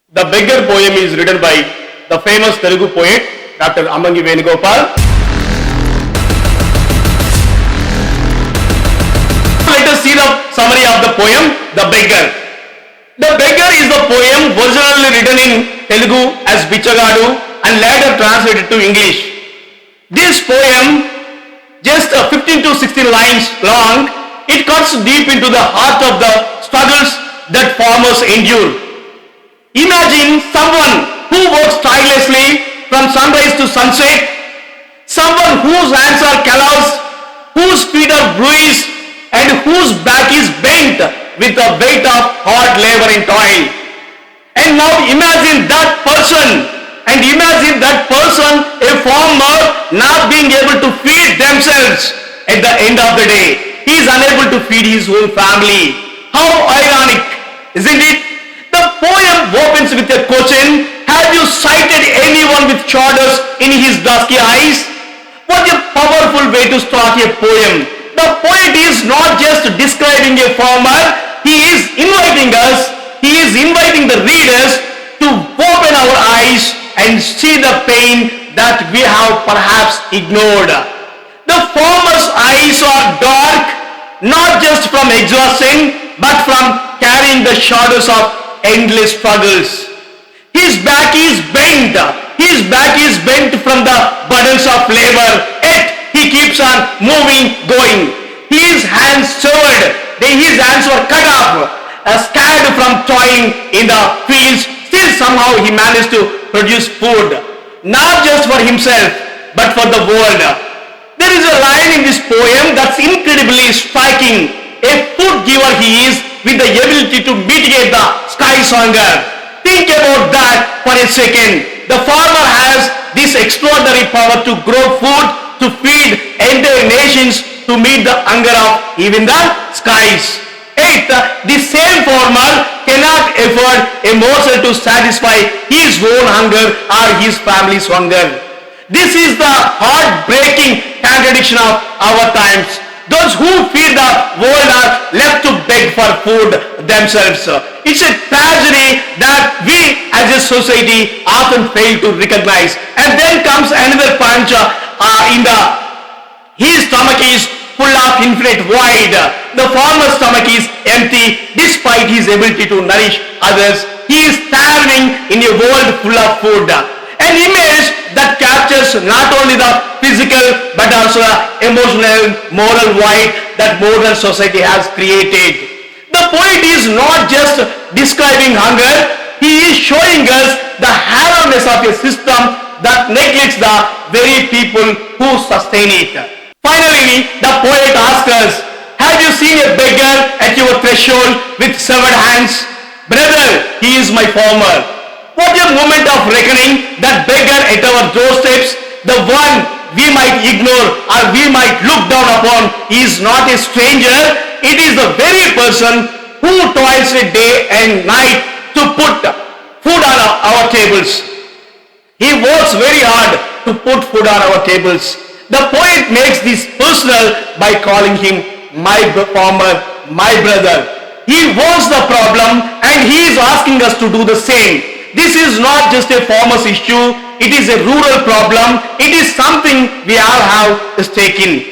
The Beggar poem is written by the famous Telugu poet Dr. Ammangi Venugopal. Let us see the summary of the poem, The Beggar. The Beggar is the poem originally written in Telugu as Bichagadu and later translated to English. This poem, just 15 to 16 lines long, it cuts deep into the heart of the struggles that farmers endure. Imagine someone who works tirelessly from sunrise to sunset, someone whose hands are calloused, whose feet are bruised, and whose back is bent with the weight of hard labor and toil. And now imagine that person, a farmer, not being able to feed themselves at the end of the day. He is unable to feed his own family. How ironic, isn't it? The poem opens with a question: have you sighted anyone with shadows in his dusky eyes? What a powerful way to start a poem. The poet is not just describing a farmer, he is inviting the readers to open our eyes and see the pain that we have perhaps ignored. The farmer's eyes are dark, not just from exhaustion, but from carrying the shadows of endless struggles. His back is bent. From the burdens of labor. Yet he keeps on moving, going. His hands severed. His hands were cut off, scared from toiling in the fields. Still somehow he managed to produce food, not just for himself, but for the world. There is a line in this poem that's incredibly striking. A food giver he is, with the ability to mitigate the sky's hunger. Think about that for a second. The farmer has this extraordinary power to grow food, to feed entire nations, to meet the hunger of even the skies. Yet, the same farmer cannot afford a morsel to satisfy his own hunger or his family's hunger. This is the heartbreaking contradiction of our times. Those who feed the world are left to beg for food themselves. It's a tragedy that we as a society often fail to recognize. And then comes another punch his stomach is full of infinite void. The farmer's stomach is empty despite his ability to nourish others. He is starving in a world full of food. An image that captures not only the physical but also the emotional, moral void that modern society has created. The poet is not just describing hunger, he is showing us the hollowness of a system that neglects the very people who sustain it. Finally, the poet asks us, have you seen a beggar at your threshold with severed hands? Brother, he is my farmer. What a moment of reckoning. That beggar at our doorsteps, the one we might ignore or we might look down upon, is not a stranger. It is the very person who toils a day and night to put food on our tables. He works very hard to put food on our tables. The poet makes this personal by calling him my farmer, my brother. He wants the problem and he is asking us to do the same. This is not just a farmer's issue, it is a rural problem, it is something we all have a stake in.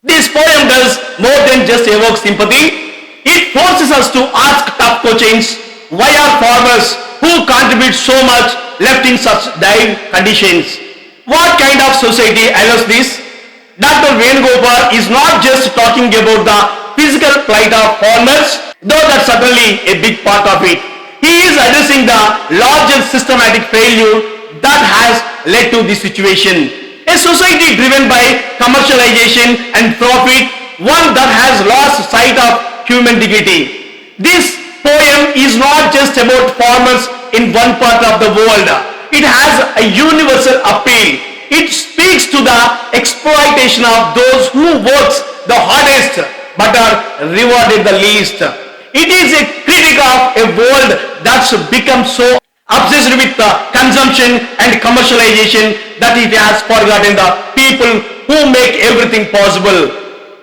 This poem does more than just evoke sympathy, it forces us to ask tough questions. Why are farmers who contribute so much left in such dire conditions? What kind of society allows this? Dr. Venugopal is not just talking about the physical plight of farmers, though that's certainly a big part of it. He is addressing the larger systematic failure that has led to this situation. A society driven by commercialization and profit, one that has lost sight of human dignity. This poem is not just about farmers in one part of the world. It has a universal appeal. It speaks to the exploitation of those who work the hardest but are rewarded the least. It is a critic of a world that's become so obsessed with the consumption and commercialization that it has forgotten the people who make everything possible.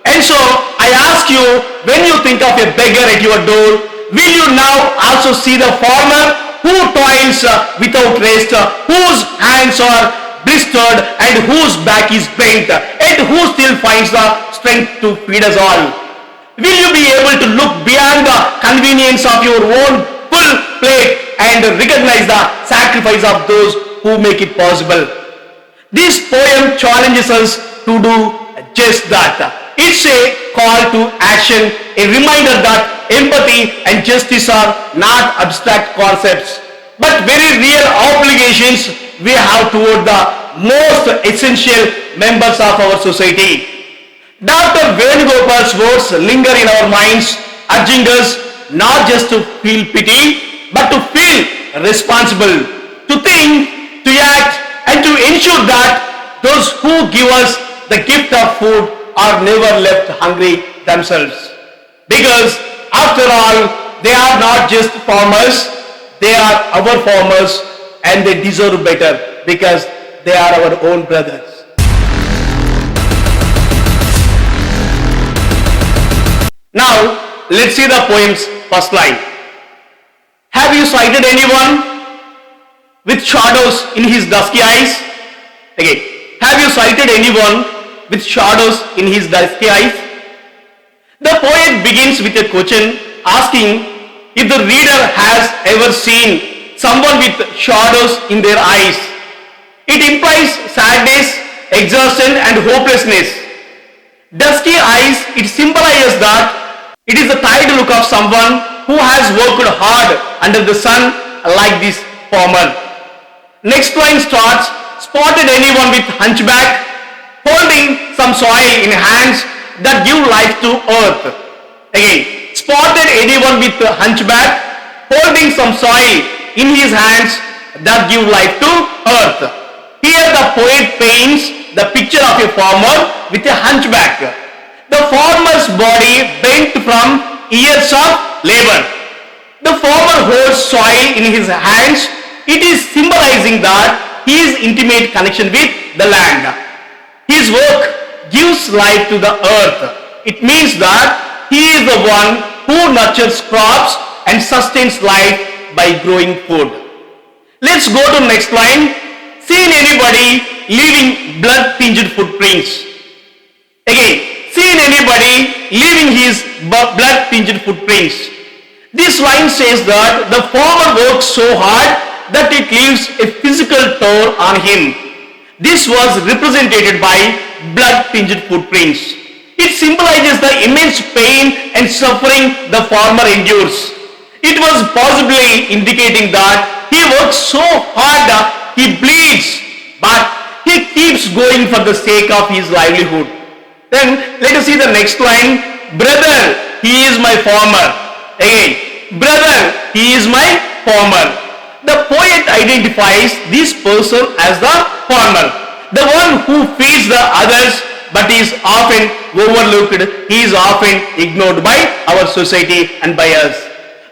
And so I ask you, when you think of a beggar at your door, will you now also see the farmer who toils toils without rest, whose hands are blistered and whose back is bent, yet who still finds the strength to feed us all? Will you be able to look beyond the convenience of your own full plate and recognize the sacrifice of those who make it possible? This poem challenges us to do just that. It's a call to action, a reminder that empathy and justice are not abstract concepts, but very real obligations we have toward the most essential members of our society. Dr. Venugopal's words linger in our minds, urging us not just to feel pity, but to feel responsible, to think, to act, and to ensure that those who give us the gift of food are never left hungry themselves. Because after all, they are not just farmers, they are our farmers, and they deserve better because they are our own brothers. Now, let's see the poem's first line. Have you sighted anyone with shadows in his dusky eyes? Again, have you sighted anyone with shadows in his dusky eyes? The poet begins with a question asking if the reader has ever seen someone with shadows in their eyes. It implies sadness, exhaustion, and hopelessness. Dusky eyes, it symbolizes that it is the tired look of someone who has worked hard under the sun like this farmer. Next line starts, spotted anyone with hunchback, holding some soil in hands that give life to earth. Again, spotted anyone with hunchback, holding some soil in his hands that give life to earth. Here the poet paints the picture of a farmer with a hunchback. The farmer's body bent from years of labor. The farmer holds soil in his hands. It is symbolizing that his intimate connection with the land. His work gives life to the earth. It means that he is the one who nurtures crops and sustains life by growing food. Let's go to next line. Seen anybody leaving blood-tinged footprints? Again, seen anybody leaving his blood-tinged footprints? This line says that the farmer works so hard that it leaves a physical toll on him. This was represented by blood-tinged footprints. It symbolizes the immense pain and suffering the farmer endures. It was possibly indicating that he works so hard he bleeds, but he keeps going for the sake of his livelihood. Then let us see the next line. Brother, he is my farmer. Again, brother, he is my farmer. The poet identifies this person as the farmer, the one who feeds the others but is often overlooked. He is often ignored by our society and by us.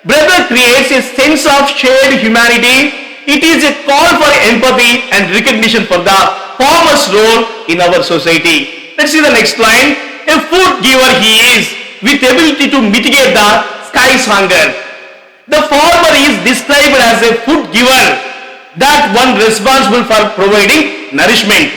Brother creates a sense of shared humanity. It is a call for empathy and recognition for the farmer's role in our society. Let's see the next line. A food giver he is, with ability to mitigate the sky's hunger. The farmer is described as a food giver, that one responsible for providing nourishment.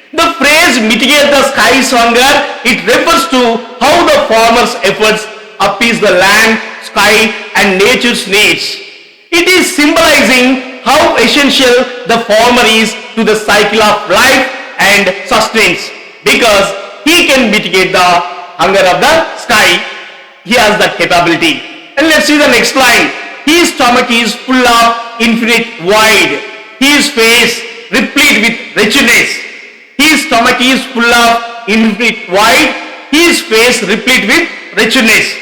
The phrase mitigate the sky's hunger, it refers to how the farmer's efforts appease the land, sky, and nature's needs. It is symbolizing how essential the farmer is to the cycle of life and sustenance, because he can mitigate the hunger of the sky. He has that capability. And let's see the next line. His stomach is full of infinite void. His face replete with wretchedness. His stomach is full of infinite void. His face replete with wretchedness.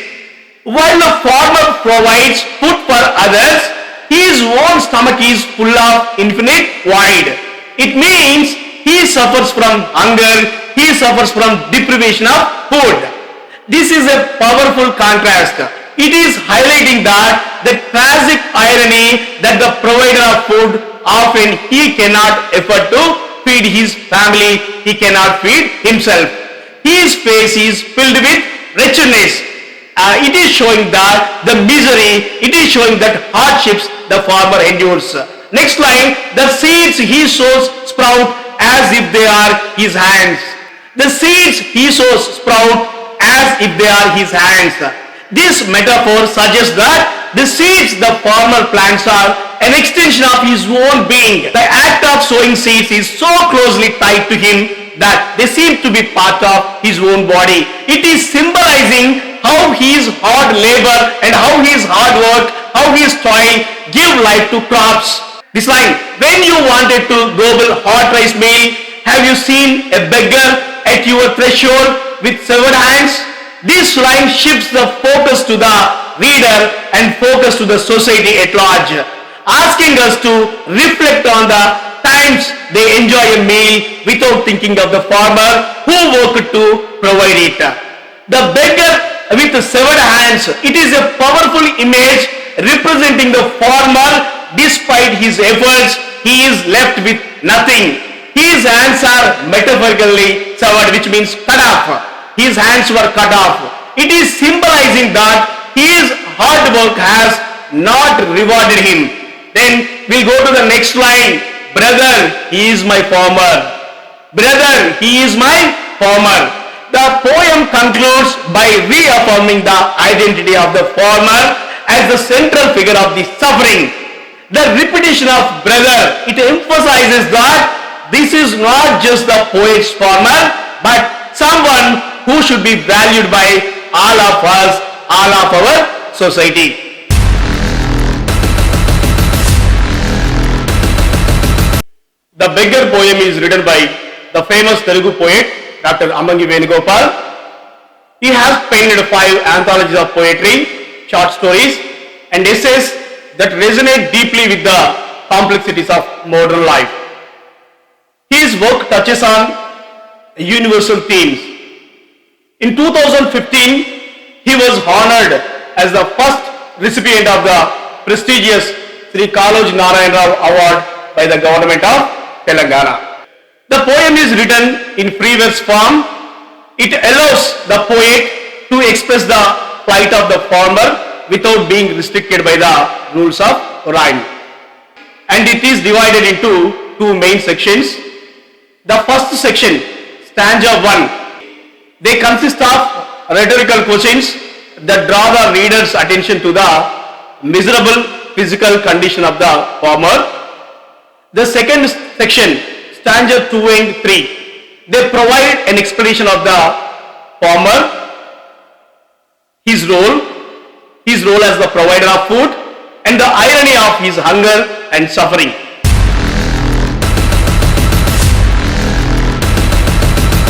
While the farmer provides food for others, his own stomach is full of infinite void. It means he suffers from hunger. He suffers from deprivation of food. This is a powerful contrast. It is highlighting that the tragic irony that the provider of food often he cannot afford to feed his family, he cannot feed himself. His face is filled with wretchedness. It is showing that the misery, it is showing that hardships the farmer endures. Next line, the seeds he sows sprout as if they are his hands. The seeds he sows sprout as if they are his hands. This metaphor suggests that the seeds the farmer plants are an extension of his own being. The act of sowing seeds is so closely tied to him that they seem to be part of his own body. It is symbolizing how his hard labor and how his hard work, how his toil give life to crops. This line, when you wanted to gobble hot rice meal, have you seen a beggar at your threshold with severed hands? This line shifts the focus to the reader and focus to the society at large, asking us to reflect on the times they enjoy a meal without thinking of the farmer who worked to provide it. The beggar with severed hands, it is a powerful image representing the farmer. Despite his efforts, he is left with nothing. His hands are metaphorically severed, which means cut off. His hands were cut off. It is symbolizing that his hard work has not rewarded him. Then we'll go to the next line. Brother, he is my farmer. Brother, he is my farmer. The poem concludes by reaffirming the identity of the farmer as the central figure of the suffering. The repetition of brother, it emphasizes that this is not just the poet's farmer, but someone who should be valued by all of us, all of our society. The Beggar poem is written by the famous Telugu poet Dr. Ammangi Venugopal. He has penned 5 anthologies of poetry, short stories, and essays that resonate deeply with the complexities of modern life. His work touches on universal themes. In 2015, he was honored as the first recipient of the prestigious Sri Kaloj Narayan Rao Award by the government of Telangana. The poem is written in free verse form. It allows the poet to express the plight of the farmer without being restricted by the rules of rhyme. And it is divided into 2 main sections. The first section, stanza 1, they consist of rhetorical questions that draw the reader's attention to the miserable physical condition of the farmer. The second section, stanza 2 and 3, they provide an explanation of the farmer, his role as the provider of food, and the irony of his hunger and suffering.